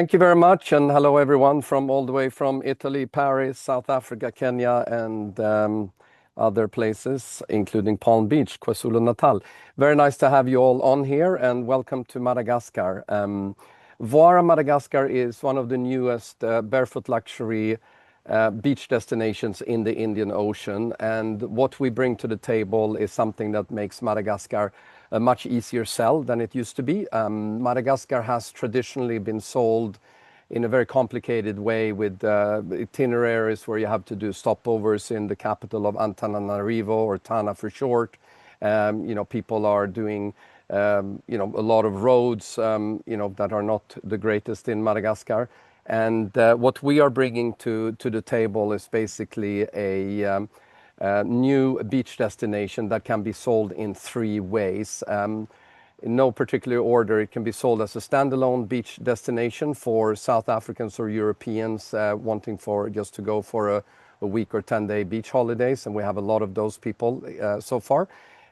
Thank you very much, and hello everyone from all the way from Italy, Paris, South Africa, Kenya, and other places, including Palm Beach, KwaZulu-Natal. Very nice to have you all on here, and welcome to Madagascar. Voaara, Madagascar is one of the newest barefoot luxury beach destinations in the Indian Ocean, and what we bring to the table is something that makes Madagascar a much easier sell than it used to be. Madagascar has traditionally been sold in a very complicated way with itineraries where you have to do stopovers in the capital of Antananarivo, or Tana for short. People are doing a lot of roads that are not the greatest in Madagascar. And what we are bringing to the table is basically a new beach destination that can be sold in three ways. In no particular order, it can be sold as a standalone beach destination for South Africans or Europeans wanting just to go for a week or 10-day beach holidays, and we have a lot of those people so far.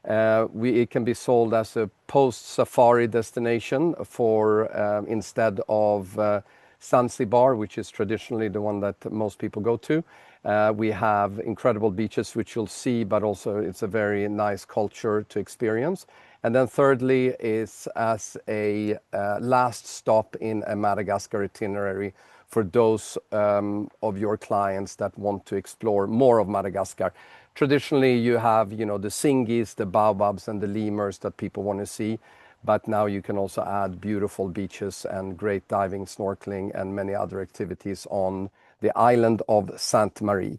It can be sold as a post-safari destination for instead of Zanzibar, which is traditionally the one that most people go to. We have incredible beaches, which you'll see, but also it's a very nice culture to experience. And then thirdly is as a last stop in a Madagascar itinerary for those of your clients that want to explore more of Madagascar. Traditionally, you have, the singis, the baobabs, and the lemurs that people want to see. But now you can also add beautiful beaches and great diving, snorkeling, and many other activities on the island of Sainte-Marie,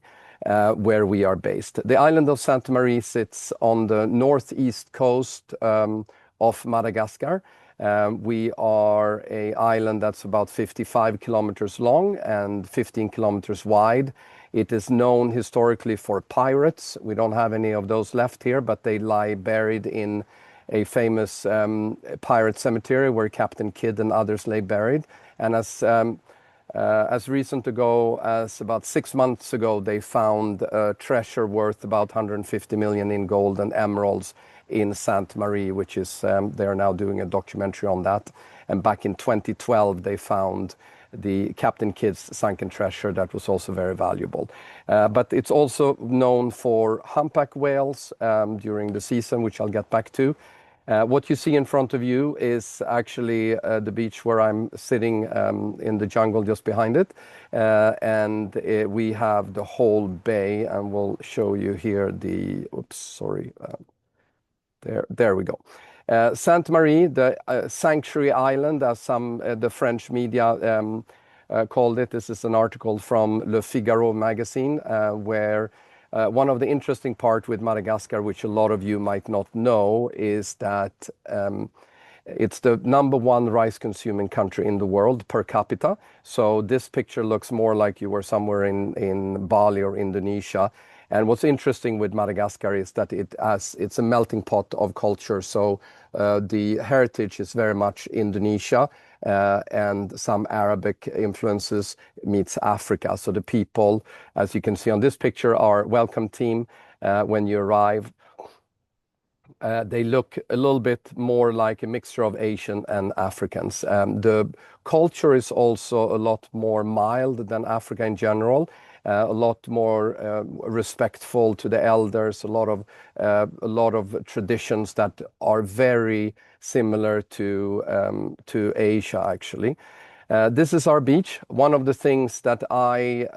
where we are based. The island of Sainte-Marie sits on the northeast coast of Madagascar. We are an island that's about 55 kilometers long and 15 kilometers wide. It is known historically for pirates. We don't have any of those left here, but they lie buried in a famous pirate cemetery where Captain Kidd and others lay buried. And as recent ago as about 6 months ago, they found a treasure worth about 150 million in gold and emeralds in Sainte-Marie, which is they are now doing a documentary on that. And back in 2012, they found the Captain Kidd's sunken treasure that was also very valuable. But it's also known for humpback whales during the season, which I'll get back to. What you see in front of you is actually the beach where I'm sitting in the jungle just behind it. We have the whole bay, and we'll show you here there we go. Sainte-Marie, the sanctuary island, as the French media called it. This is an article from Le Figaro magazine, where one of the interesting part with Madagascar, which a lot of you might not know, is that it's the #1 rice-consuming country in the world per capita. So this picture looks more like you were somewhere in Bali or Indonesia. And what's interesting with Madagascar is that it's a melting pot of culture. So the heritage is very much Indonesia, and some Arabic influences meets Africa. So the people, as you can see on this picture, our welcome team, when you arrive, they look a little bit more like a mixture of Asian and Africans. The culture is also a lot more mild than Africa in general. A lot more respectful to the elders, a lot of traditions that are very similar to Asia, actually. This is our beach. One of the things that I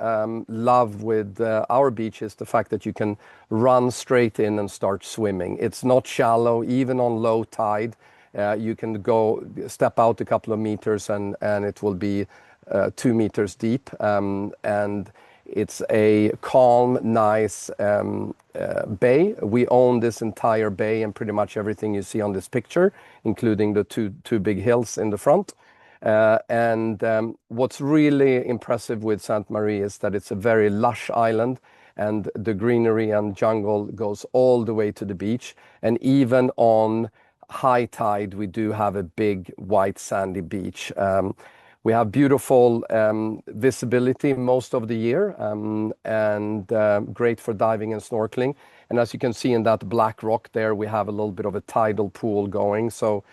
love with our beach is the fact that you can run straight in and start swimming. It's not shallow, even on low tide. You can step out a couple of meters and it will be 2 meters deep. And it's a calm, nice bay. We own this entire bay and pretty much everything you see on this picture, including the two big hills in the front. What's really impressive with Sainte-Marie is that it's a very lush island, and the greenery and jungle goes all the way to the beach. And even on high tide, we do have a big white sandy beach. We have beautiful visibility most of the year, and great for diving and snorkeling. And as you can see in that black rock there, we have a little bit of a tidal pool going. So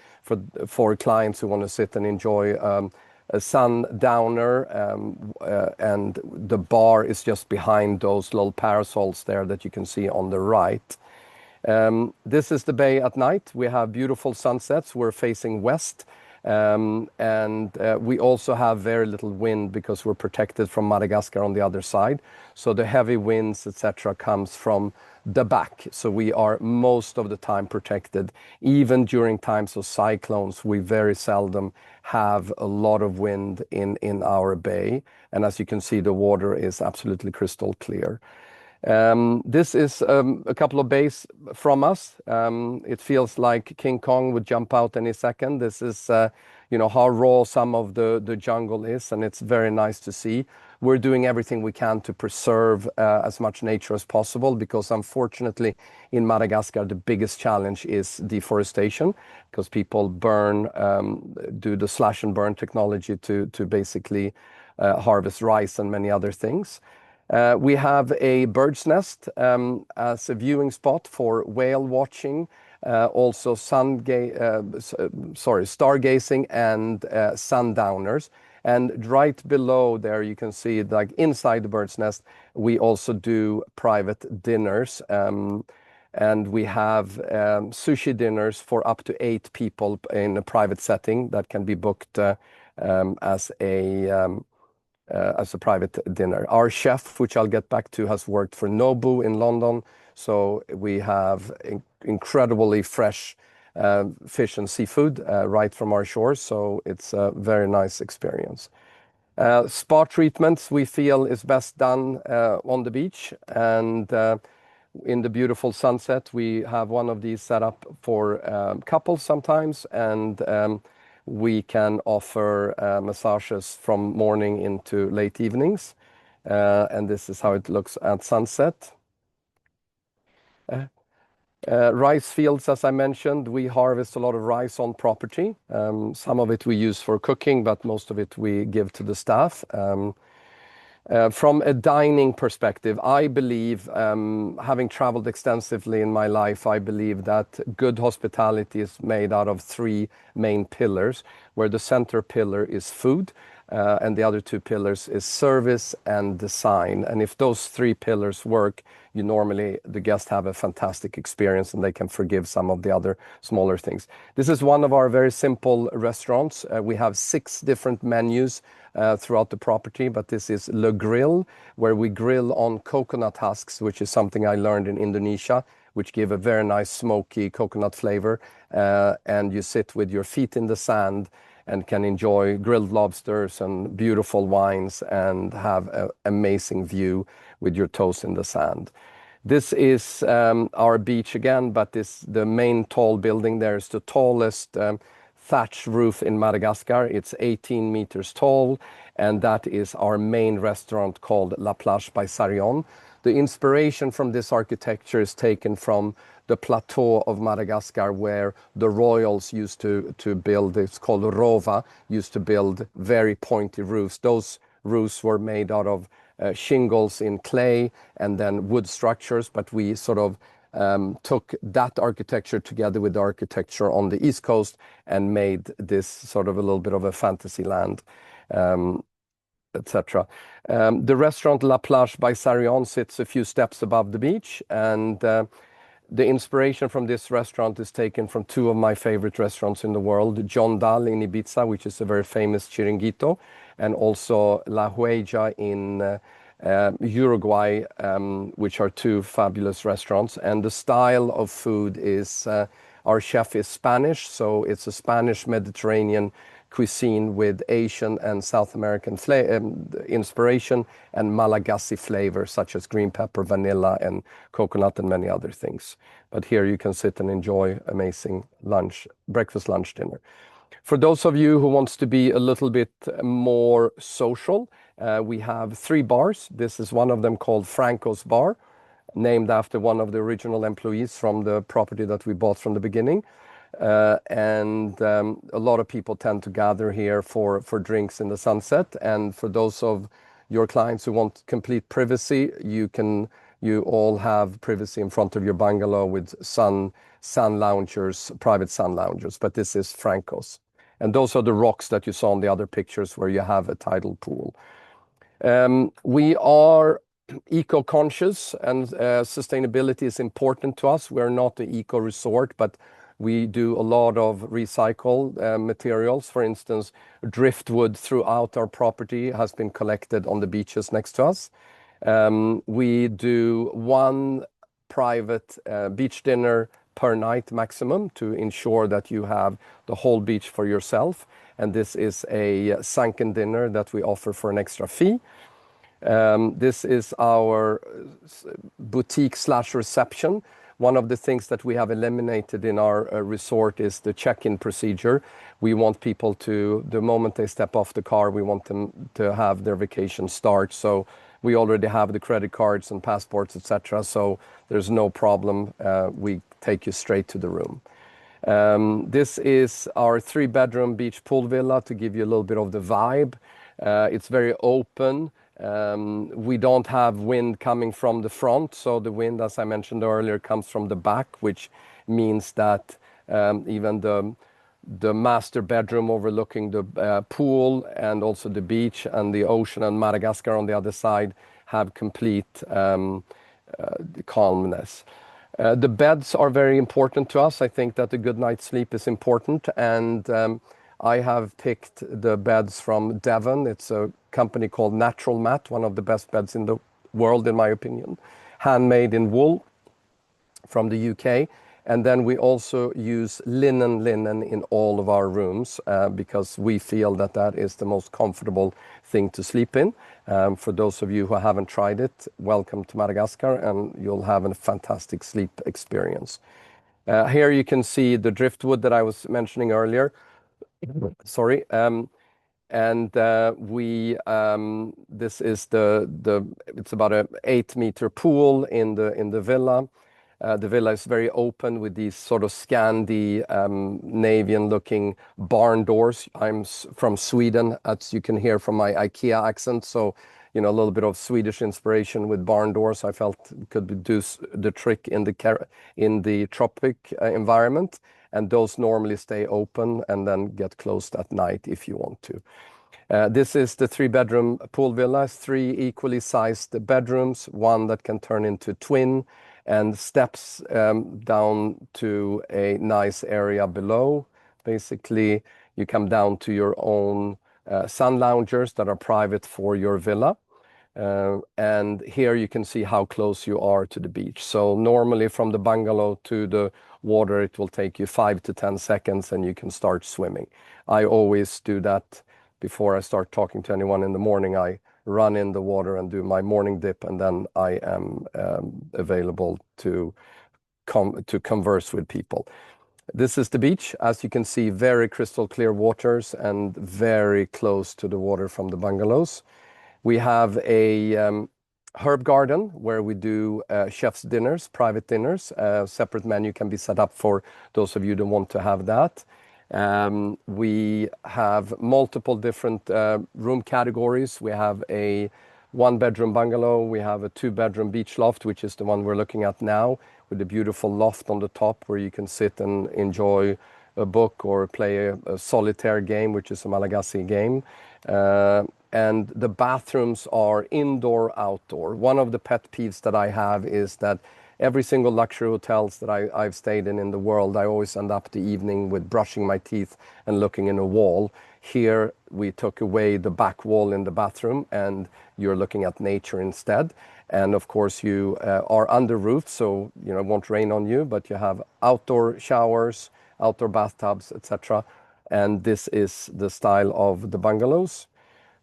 for clients who want to sit and enjoy a sundowner, and the bar is just behind those little parasols there that you can see on the right. This is the bay at night. We have beautiful sunsets. We're facing west, and we also have very little wind because we're protected from Madagascar on the other side. So the heavy winds, etc., comes from the back. So we are most of the time protected. Even during times of cyclones, we very seldom have a lot of wind in our bay. And as you can see, the water is absolutely crystal clear. This is a couple of bays from us. It feels like King Kong would jump out any second. This is, how raw some of the jungle is, and it's very nice to see. We're doing everything we can to preserve as much nature as possible because unfortunately in Madagascar the biggest challenge is deforestation because people do the slash and burn technology to basically harvest rice and many other things. We have a bird's nest as a viewing spot for whale watching, also stargazing and sundowners. And right below there you can see, like inside the bird's nest, we also do private dinners. And we have sushi dinners for up to 8 people in a private setting that can be booked as a private dinner. Our chef, which I'll get back to, has worked for Nobu in London, so we have incredibly fresh fish and seafood right from our shores, so it's a very nice experience. Spa treatments we feel is best done on the beach, and in the beautiful sunset we have one of these set up for couples sometimes, and we can offer massages from morning into late evenings. And this is how it looks at sunset. Rice fields, as I mentioned, we harvest a lot of rice on property. Some of it we use for cooking, but most of it we give to the staff. From a dining perspective, I believe, having traveled extensively in my life, I believe that good hospitality is made out of 3 main pillars, where the center pillar is food, and the other 2 pillars is service and design. And if those 3 pillars work, the guests have a fantastic experience and they can forgive some of the other smaller things. This is one of our very simple restaurants. We have 6 different menus throughout the property, but this is Le Grill, where we grill on coconut husks, which is something I learned in Indonesia, which give a very nice smoky coconut flavor. And you sit with your feet in the sand and can enjoy grilled lobsters and beautiful wines and have an amazing view with your toes in the sand. This is our beach again, but the main tall building there is the tallest thatch roof in Madagascar. It's 18 meters tall, and that is our main restaurant called La Plage by Sarion. The inspiration from this architecture is taken from the plateau of Madagascar, where the royals used to build, it's called Rova, used to build very pointy roofs. Those roofs were made out of shingles in clay and then wood structures, but we sort of took that architecture together with the architecture on the East Coast and made this sort of a little bit of a fantasy land, etc. The restaurant La Plage by Sarion sits a few steps above the beach, and the inspiration from this restaurant is taken from 2 of my favorite restaurants in the world, John Dal in Ibiza, which is a very famous chiringuito, and also La Huella in Uruguay, which are 2 fabulous restaurants. And the style of food is, our chef is Spanish, so it's a Spanish Mediterranean cuisine with Asian and South American inspiration and Malagasy flavors such as green pepper, vanilla, and coconut, and many other things. But here you can sit and enjoy amazing breakfast, lunch, dinner. For those of you who wants to be a little bit more social, we have 3 bars. This is one of them called Franco's Bar, named after one of the original employees from the property that we bought from the beginning. And a lot of people tend to gather here for drinks in the sunset. And for those of your clients who want complete privacy, you all have privacy in front of your bungalow with sun loungers, private sun loungers. But this is Franco's. And those are the rocks that you saw in the other pictures where you have a tidal pool. We are eco-conscious, and sustainability is important to us. We're not an eco-resort, but we do a lot of recycled materials. For instance, driftwood throughout our property has been collected on the beaches next to us. We do one private beach dinner per night maximum to ensure that you have the whole beach for yourself. And this is a sunken dinner that we offer for an extra fee. This is our boutique/reception. One of the things that we have eliminated in our resort is the check-in procedure. We want people to, the moment they step off the car, we want them to have their vacation start. So we already have the credit cards and passports, etc. So there's no problem. We take you straight to the room. This is our 3-bedroom beach pool villa to give you a little bit of the vibe. It's very open. We don't have wind coming from the front, so the wind, as I mentioned earlier, comes from the back, which means that even the master bedroom overlooking the pool and also the beach and the ocean and Madagascar on the other side have complete calmness. The beds are very important to us. I think that a good night's sleep is important, and I have picked the beds from Devon. It's a company called Natural Mat, one of the best beds in the world, in my opinion. Handmade in wool from the UK. And then we also use linen in all of our rooms because we feel that that is the most comfortable thing to sleep in. For those of you who haven't tried it, welcome to Madagascar, and you'll have a fantastic sleep experience. Here you can see the driftwood that I was mentioning earlier. Sorry. This is it's about an 8-meter pool in the villa. The villa is very open with these sort of Scandinavian looking barn doors. I'm from Sweden, as you can hear from my IKEA accent. So, you know, a little bit of Swedish inspiration with barn doors. I felt could do the trick in the tropic environment. And those normally stay open and then get closed at night if you want to. This is the 3-bedroom pool villa, 3 equally sized bedrooms, one that can turn into twin, and steps down to a nice area below. Basically, you come down to your own sun loungers that are private for your villa. And here you can see how close you are to the beach. So normally from the bungalow to the water, it will take you 5 to 10 seconds and you can start swimming. I always do that before I start talking to anyone in the morning. I run in the water and do my morning dip, and then I am available to converse with people. This is the beach. As you can see, very crystal clear waters and very close to the water from the bungalows. We have a herb garden where we do chef's dinners, private dinners. Separate menu can be set up for those of you that want to have that. We have multiple different room categories. We have a 1-bedroom bungalow. We have a 2-bedroom beach loft, which is the one we're looking at now, with a beautiful loft on the top where you can sit and enjoy a book or play a solitaire game, which is a Malagasy game. And the bathrooms are indoor, outdoor. One of the pet peeves that I have is that every single luxury hotels that I've stayed in the world, I always end up the evening with brushing my teeth and looking in a wall. Here, we took away the back wall in the bathroom and you're looking at nature instead. And of course, you are under roof, so you know it won't rain on you, but you have outdoor showers, outdoor bathtubs, etc. And this is the style of the bungalows.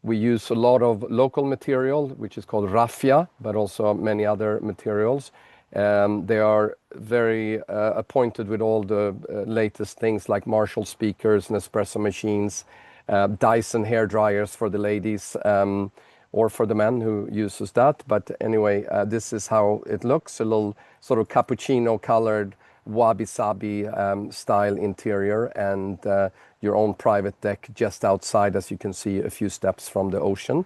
We use a lot of local material, which is called raffia, but also many other materials. They are very appointed with all the latest things like Marshall speakers, Nespresso machines, Dyson hair dryers for the ladies, or for the men who uses that. But anyway, this is how it looks, a little sort of cappuccino colored wabi-sabi style interior, and your own private deck just outside, as you can see, a few steps from the ocean.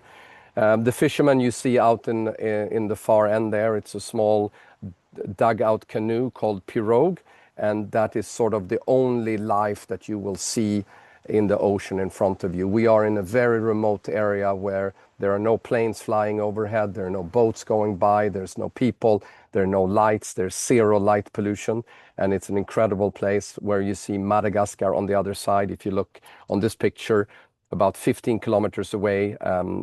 The fishermen you see out in the far end there, it's a small dugout canoe called pirogue, and that is sort of the only life that you will see in the ocean in front of you. We are in a very remote area where there are no planes flying overhead, there are no boats going by, there's no people, there are no lights, there's zero light pollution, and it's an incredible place where you see Madagascar on the other side. If you look on this picture, about 15 kilometers away,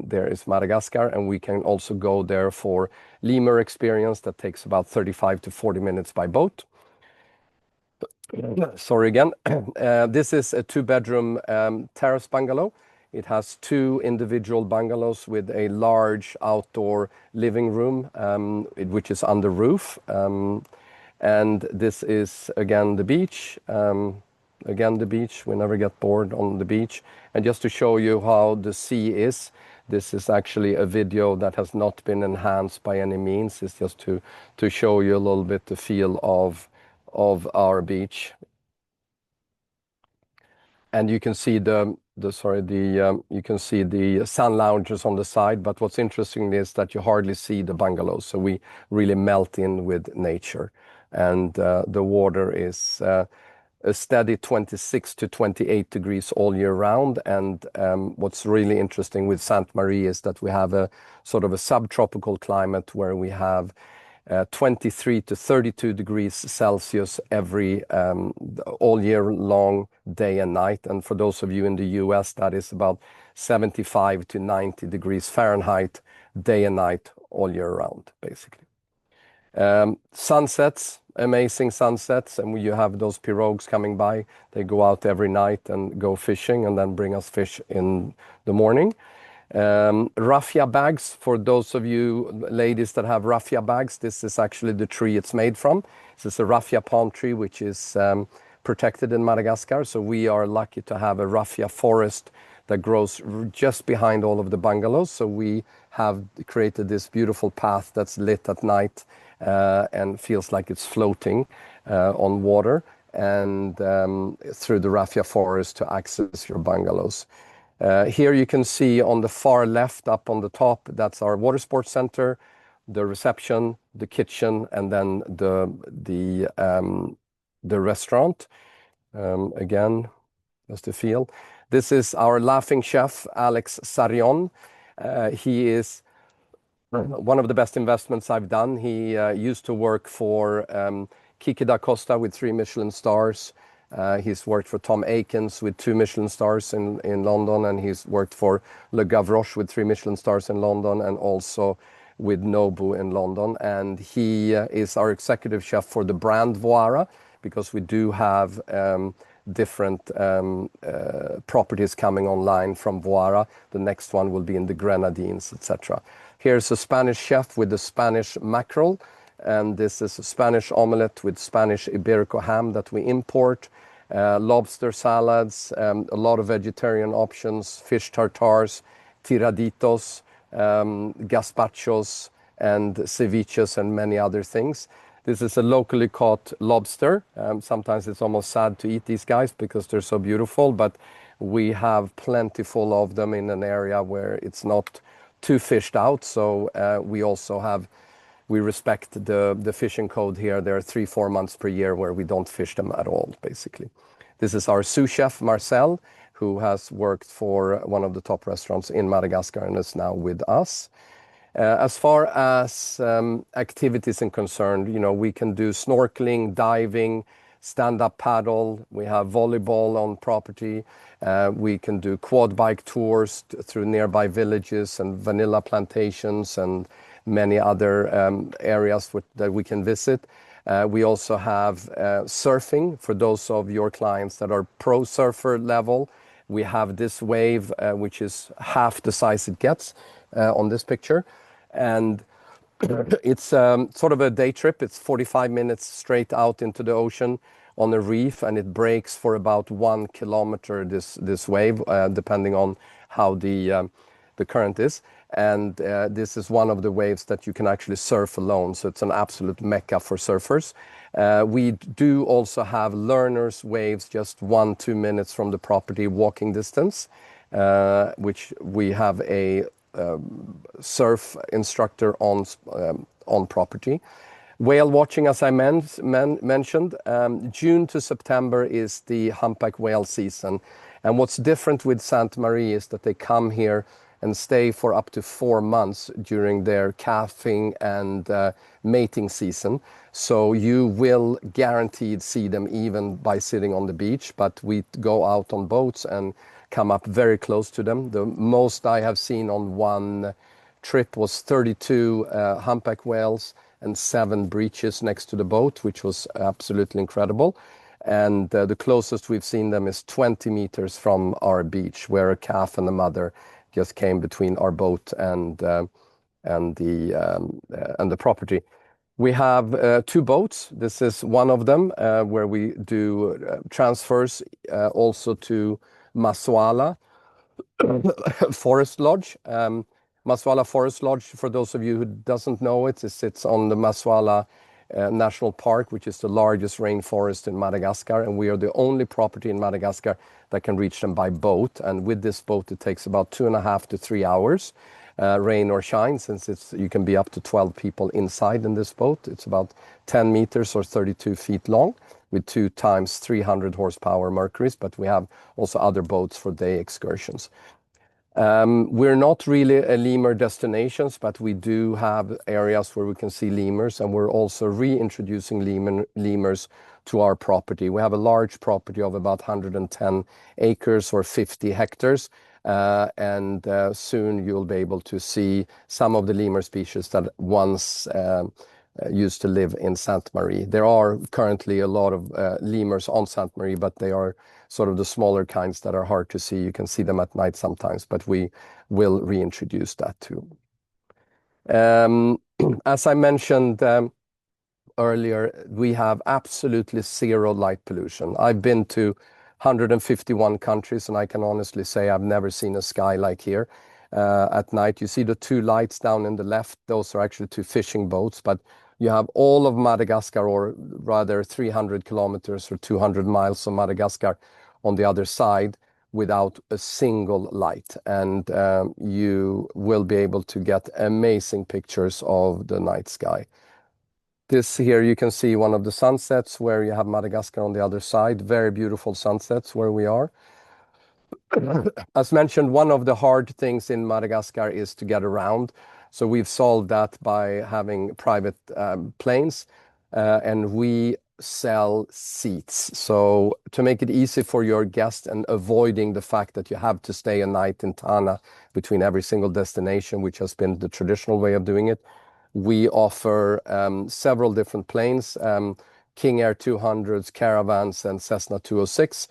there is Madagascar, and we can also go there for lemur experience that takes about 35 to 40 minutes by boat. Sorry again. This is a 2-bedroom terrace bungalow. It has 2 individual bungalows with a large outdoor living room, which is under roof. And this is, again, the beach. Again, the beach. We never get bored on the beach. And just to show you how the sea is, this is actually a video that has not been enhanced by any means. It's just to show you a little bit the feel of our beach. And you can see you can see the sun loungers on the side, but what's interesting is that you hardly see the bungalows, so we really melt in with nature. And the water is a steady 26 to 28 degrees all year round. And what's really interesting with Sainte Marie is that we have a sort of a subtropical climate where we have 23 to 32 degrees Celsius every all year long, day and night. And for those of you in the US, that is about 75 to 90 degrees Fahrenheit, day and night, all year round, basically. Sunsets, amazing sunsets, and you have those pirogues coming by. They go out every night and go fishing and then bring us fish in the morning. Raffia bags, for those of you ladies that have raffia bags, this is actually the tree it's made from. This is a raffia palm tree, which is protected in Madagascar. So we are lucky to have a raffia forest that grows just behind all of the bungalows. So we have created this beautiful path that's lit at night and feels like it's floating on water, and through the raffia forest to access your bungalows. Here you can see on the far left up on the top, that's our water sports center, the reception, the kitchen, and then the restaurant. Again, just to feel. This is our laughing chef, Alex Sarion. He is one of the best investments I've done. He used to work for Kiki da Costa with 3 Michelin stars. He's worked for Tom Akins with 2 Michelin stars in London, and he's worked for Le Gavroche with 3 Michelin stars in London, and also with Nobu in London. And he is our executive chef for the brand Voaara, because we do have different properties coming online from Voaara. The next one will be in the Grenadines, etc. Here's a Spanish chef with the Spanish mackerel. And this is a Spanish omelette with Spanish Iberico ham that we import, lobster salads, a lot of vegetarian options, fish tartars, tiraditos, gazpachos, and ceviches, and many other things. This is a locally caught lobster. Sometimes it's almost sad to eat these guys because they're so beautiful, but we have plentiful of them in an area where it's not too fished out. So we respect the fishing code here. There are 3-4 months per year where we don't fish them at all, basically. This is our sous chef, Marcel, who has worked for one of the top restaurants in Madagascar and is now with us. As far as activities are concerned, we can do snorkeling, diving, stand-up paddle. We have volleyball on property. We can do quad bike tours through nearby villages and vanilla plantations and many other areas that we can visit. We also have surfing for those of your clients that are pro surfer level. We have this wave, which is half the size it gets on this picture. And it's sort of a day trip. It's 45 minutes straight out into the ocean on a reef, and it breaks for about 1 kilometer, this wave, depending on how the current is. And this is one of the waves that you can actually surf alone. So it's an absolute mecca for surfers. We do also have learners waves just 1-2 minutes from the property walking distance, which we have a surf instructor on property. Whale watching, as I mentioned, June to September is the humpback whale season. And what's different with Sainte Marie is that they come here and stay for up to 4 months during their calving and mating season. So you will guaranteed see them even by sitting on the beach, but we go out on boats and come up very close to them. The most I have seen on one trip was 32 humpback whales and 7 breaches next to the boat, which was absolutely incredible. And the closest we've seen them is 20 meters from our beach, where a calf and a mother just came between our boat and the property. We have 2 boats. This is one of them where we do transfers also to Masuala Forest Lodge. Masuala Forest Lodge, for those of you who doesn't know it, sits on the Masuala National Park, which is the largest rainforest in Madagascar, and we are the only property in Madagascar that can reach them by boat. And with this boat, it takes about 2.5 to 3 hours, rain or shine, since you can be up to 12 people inside in this boat. It's about 10 meters or 32 feet long, with 2 times 300 horsepower Mercuries, but we have also other boats for day excursions. We're not really a lemur destinations, but we do have areas where we can see lemurs, and we're also reintroducing lemurs to our property. We have a large property of about 110 acres or 50 hectares, and soon you'll be able to see some of the lemur species that once used to live in Sainte Marie. There are currently a lot of lemurs on Sainte Marie, but they are sort of the smaller kinds that are hard to see. You can see them at night sometimes, but we will reintroduce that too. As I mentioned earlier, we have absolutely 0 light pollution. I've been to 151 countries, and I can honestly say I've never seen a sky like here. At night, you see the 2 lights down in the left. Those are actually 2 fishing boats, but you have all of Madagascar, or rather 300 kilometers or 200 miles of Madagascar on the other side without a single light. And you will be able to get amazing pictures of the night sky. This here, you can see one of the sunsets where you have Madagascar on the other side. Very beautiful sunsets where we are. As mentioned, one of the hard things in Madagascar is to get around. So we've solved that by having private planes, and we sell seats. So to make it easy for your guest and avoiding the fact that you have to stay a night in Tana between every single destination, which has been the traditional way of doing it, we offer several different planes, King Air 200s, Caravans, and Cessna 206,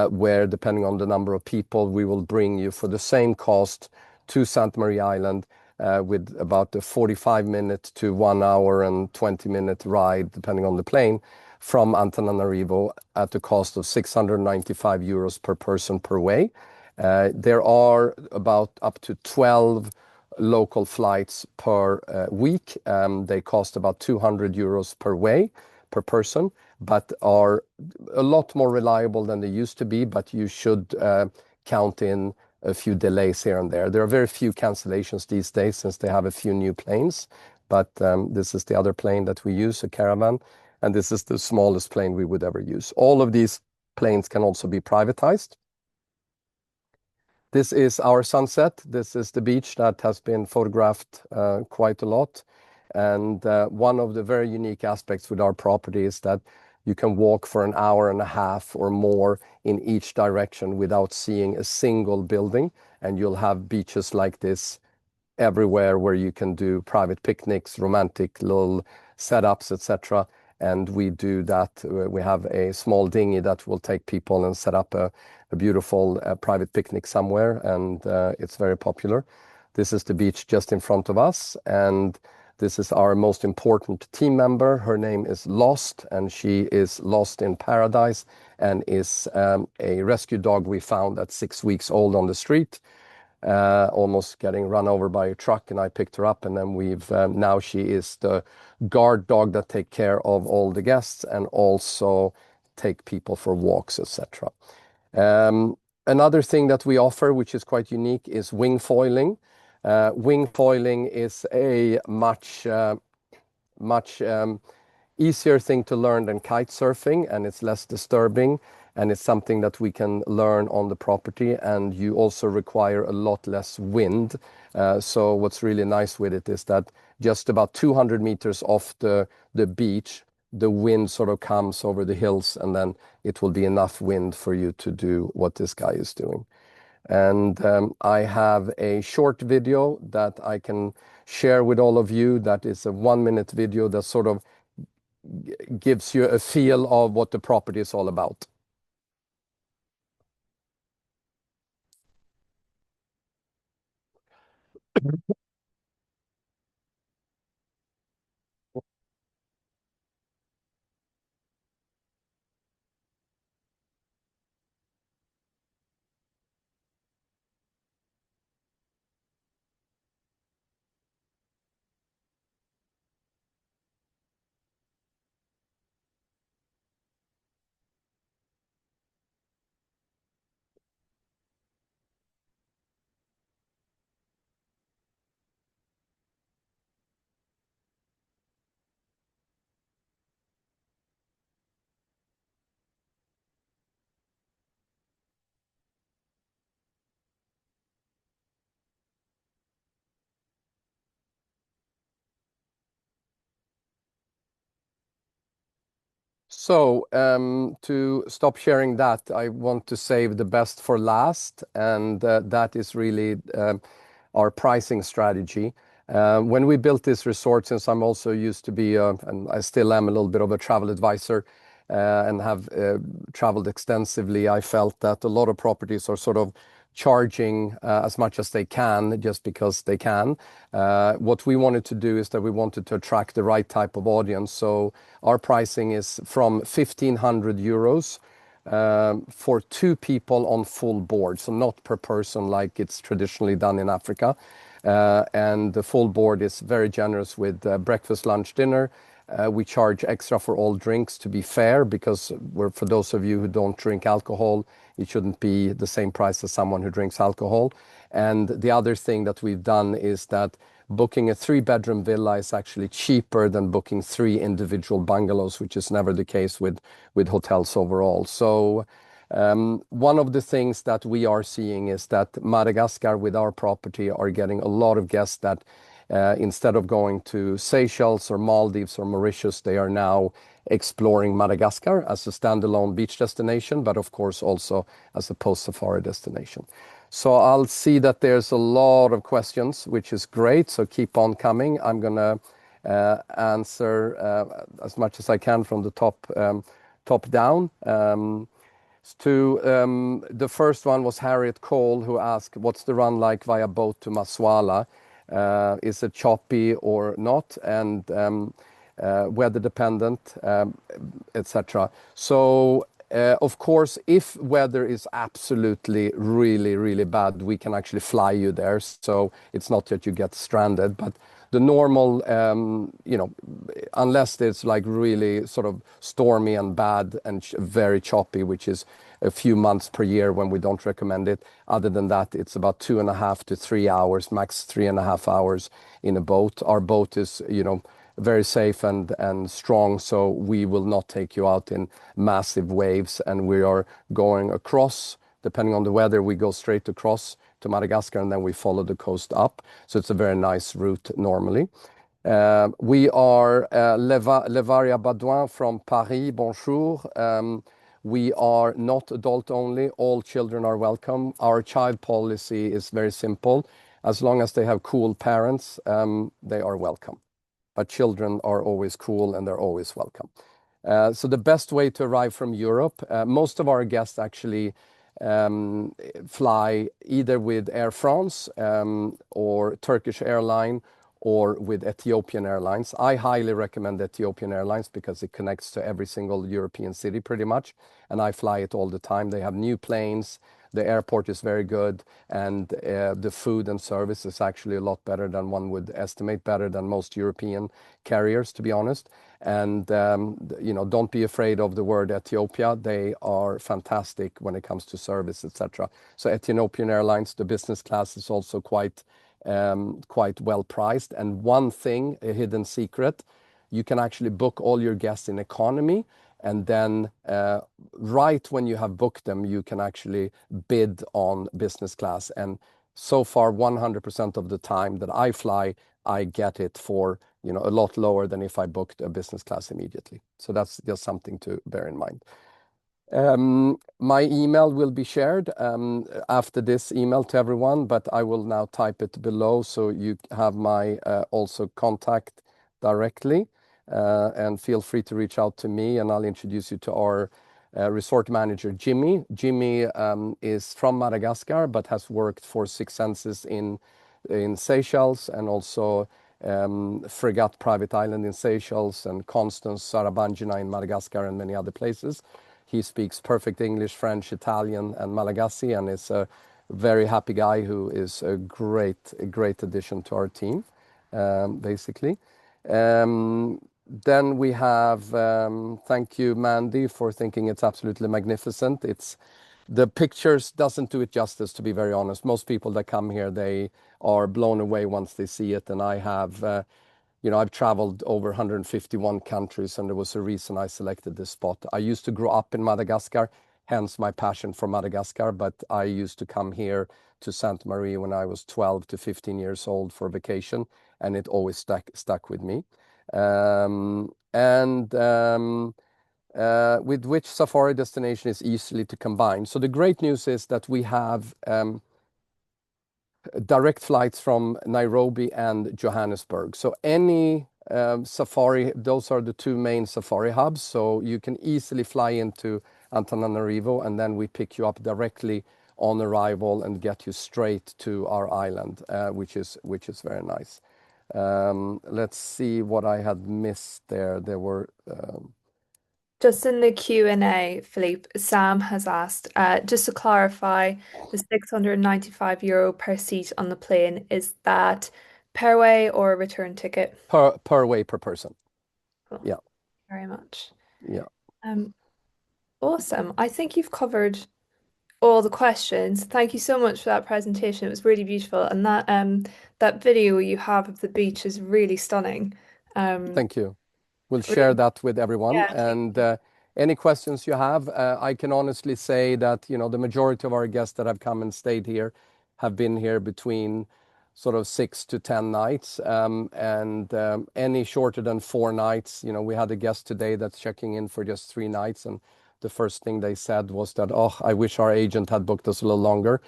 where depending on the number of people, we will bring you for the same cost to Sainte Marie Island, with about a 45-minute to 1 hour and 20-minute ride, depending on the plane, from Antananarivo at the cost of 695 euros per person per way. There are about up to 12 local flights per week. They cost about 200 euros per way, per person, but are a lot more reliable than they used to be, but you should count in a few delays here and there. There are very few cancellations these days since they have a few new planes, but this is the other plane that we use, a Caravan, and this is the smallest plane we would ever use. All of these planes can also be privatized. This is our sunset. This is the beach that has been photographed quite a lot. And one of the very unique aspects with our property is that you can walk for 1.5 hours or more in each direction without seeing a single building. And you'll have beaches like this everywhere where you can do private picnics, romantic little setups, etc. And we do that. We have a small dinghy that will take people and set up a beautiful private picnic somewhere, and it's very popular. This is the beach just in front of us, and this is our most important team member. Her name is Lost, and she is lost in paradise and is a rescue dog we found at 6 weeks old on the street, almost getting run over by a truck, and I picked her up, and then now she is the guard dog that take care of all the guests and also take people for walks, etc. Another thing that we offer, which is quite unique, is wing foiling. Wing foiling is a much easier thing to learn than kite surfing, and it's less disturbing. and it's something that we can learn on the property, and you also require a lot less wind. So what's really nice with it is that just about 200 meters off the beach, the wind sort of comes over the hills, and then it will be enough wind for you to do what this guy is doing. And I have a short video that I can share with all of you. That is a 1 minute video that sort of gives you a feel of what the property is all about. So, to stop sharing that, I want to save the best for last, and that is really our pricing strategy. When we built this resort, since I'm also used to be, and I still am a little bit of a travel advisor, and have traveled extensively, I felt that a lot of properties are sort of charging as much as they can just because they can. What we wanted to do is that we wanted to attract the right type of audience. So our pricing is from 1,500 euros for two people on full board, so not per person like it's traditionally done in Africa. And the full board is very generous with breakfast, lunch, dinner. We charge extra for all drinks, to be fair, because for those of you who don't drink alcohol, it shouldn't be the same price as someone who drinks alcohol. And the other thing that we've done is that booking a 3-bedroom villa is actually cheaper than booking 3 individual bungalows, which is never the case with hotels overall. So one of the things that we are seeing is that Madagascar, with our property, are getting a lot of guests that instead of going to Seychelles or Maldives or Mauritius, they are now exploring Madagascar as a standalone beach destination, but of course also as a post-safari destination. So I'll see that there's a lot of questions, which is great. So keep on coming. I'm going to answer as much as I can from the top down. The first one was Harriet Cole, who asked, what's the run like via boat to Maswala? Is it choppy or not? And weather dependent, etc. So of course, if weather is absolutely really, really bad, we can actually fly you there. So it's not that you get stranded, but the normal, unless it's like really sort of stormy and bad and very choppy, which is a few months per year when we don't recommend it. Other than that, it's about 2.5 to 3 hours, max 3.5 hours in a boat. Our boat is, very safe and strong, so we will not take you out in massive waves. And we are going across, depending on the weather, we go straight across to Madagascar, and then we follow the coast up. So it's a very nice route normally. We are Levaria Badouin from Paris. Bonjour. We are not adult only. All children are welcome. Our child policy is very simple. As long as they have cool parents, they are welcome. But children are always cool and they're always welcome. So the best way to arrive from Europe, most of our guests actually fly either with Air France or Turkish Airline or with Ethiopian Airlines. I highly recommend Ethiopian Airlines because it connects to every single European city pretty much, and I fly it all the time. They have new planes, the airport is very good, and the food and service is actually a lot better than one would estimate, better than most European carriers, to be honest. And don't be afraid of the word Ethiopia. They are fantastic when it comes to service, etc. So Ethiopian Airlines, the business class is also quite well priced. And one thing, a hidden secret, you can actually book all your guests in economy, And then right when you have booked them, you can actually bid on business class. And so far, 100% of the time that I fly, I get it for a lot lower than if I booked a business class immediately. So that's just something to bear in mind. My email will be shared after this email to everyone, but I will now type it below so you have my also contact directly. And feel free to reach out to me, and I'll introduce you to our resort manager, Jimmy. Jimmy is from Madagascar, but has worked for Six Senses in Seychelles, and also Fregat Private Island in Seychelles, and Constance Sarabanjina in Madagascar, and many other places. He speaks perfect English, French, Italian, and Malagasy, and is a very happy guy who is a great addition to our team, basically. Then we have, thank you, Mandy, for thinking it's absolutely magnificent. The pictures doesn't do it justice, to be very honest. Most people that come here, they are blown away once they see it. And I have, I've traveled over 151 countries, and there was a reason I selected this spot. I used to grow up in Madagascar, hence my passion for Madagascar, but I used to come here to Sainte Marie when I was 12 to 15 years old for vacation, and it always stuck with me. With which safari destination is easily to combine. So the great news is that we have direct flights from Nairobi and Johannesburg. So any safari, those are the two main safari hubs. So you can easily fly into Antananarivo, and then we pick you up directly on arrival and get you straight to our island, which is very nice. Let's see what I had missed there. There were Just in the Q&A, Philippe, Sam has asked, just to clarify, the €695 per seat on the plane, is that per way or a return ticket? per way per person. Cool. Yeah, Very much. yeah. Um, awesome. I think you've covered all the questions. Thank you so much for that presentation. It was really beautiful, and that video you have of the beach is really stunning. Um, Thank you. We'll share really, that with everyone. yeah, thank And you. any questions you have, I can honestly say that, the majority of our guests that have come and stayed here have been here between sort of 6 to 10 nights. And any shorter than 4 nights, we had a guest today that's checking in for just 3 nights. And the first thing they said was that, oh, I wish our agent had booked us a little longer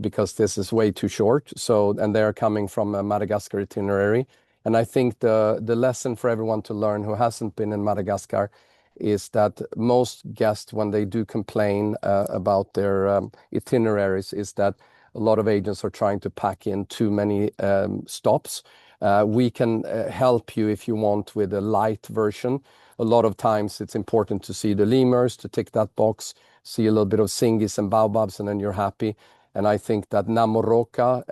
because this is way too short. So, and they're coming from a Madagascar itinerary. And I think the lesson for everyone to learn who hasn't been in Madagascar is that most guests, when they do complain about their itineraries, is that a lot of agents are trying to pack in too many stops. We can help you if you want with a light version. A lot of times it's important to see the lemurs, to tick that box, see a little bit of singis and baobabs, and then you're happy. And I think that Namoroka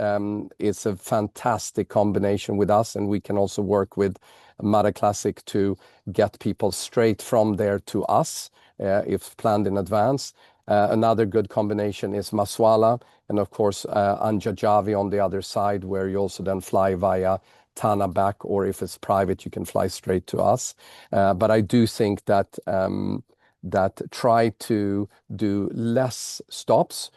is a fantastic combination with us, and we can also work with Mada Classic to get people straight from there to us if planned in advance. Another good combination is Maswala, and of course Anjajavi on the other side, where you also then fly via Tana back, or if it's private, you can fly straight to us. But I do think that try to do less stops.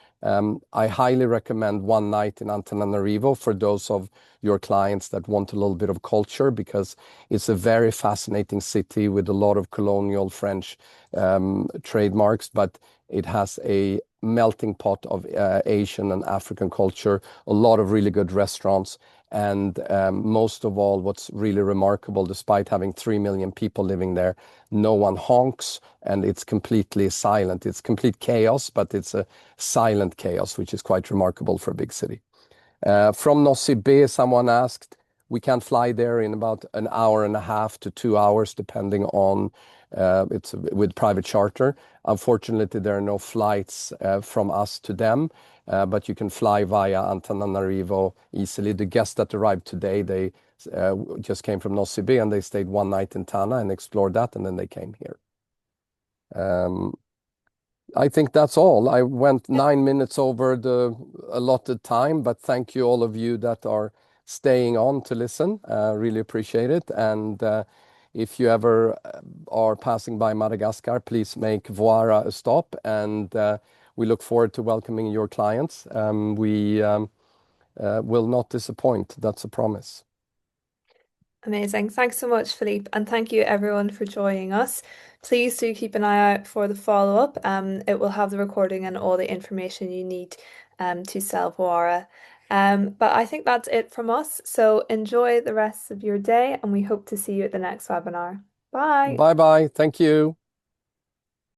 I highly recommend one night in Antananarivo for those of your clients that want a little bit of culture, because it's a very fascinating city with a lot of colonial French trademarks, but it has a melting pot of Asian and African culture, a lot of really good restaurants, and most of all, what's really remarkable, despite having 3 million people living there, no one honks, and it's completely silent. It's complete chaos, but it's a silent chaos, which is quite remarkable for a big city. From Nosy Be, someone asked, we can fly there in about an hour and a half to 2 hours, depending on it's with private charter. Unfortunately, there are no flights from us to them, but you can fly via Antananarivo easily. The guests that arrived today, they just came from Nosy Be, and they stayed one night in Tana and explored that, and then they came here. I think that's all. I went 9 minutes over the allotted time, but thank you all of you that are staying on to listen. Really appreciate it. And if you ever are passing by Madagascar, please make Voaara a stop, and we look forward to welcoming your clients. We will not disappoint. That's a promise. Amazing. Thanks so much, Philippe, and thank you everyone for joining us. Please do keep an eye out for the follow-up. It will have the recording and all the information you need to sell Voara. But I think that's it from us. So enjoy the rest of your day, and we hope to see you at the next webinar. Bye. Bye bye. Thank you.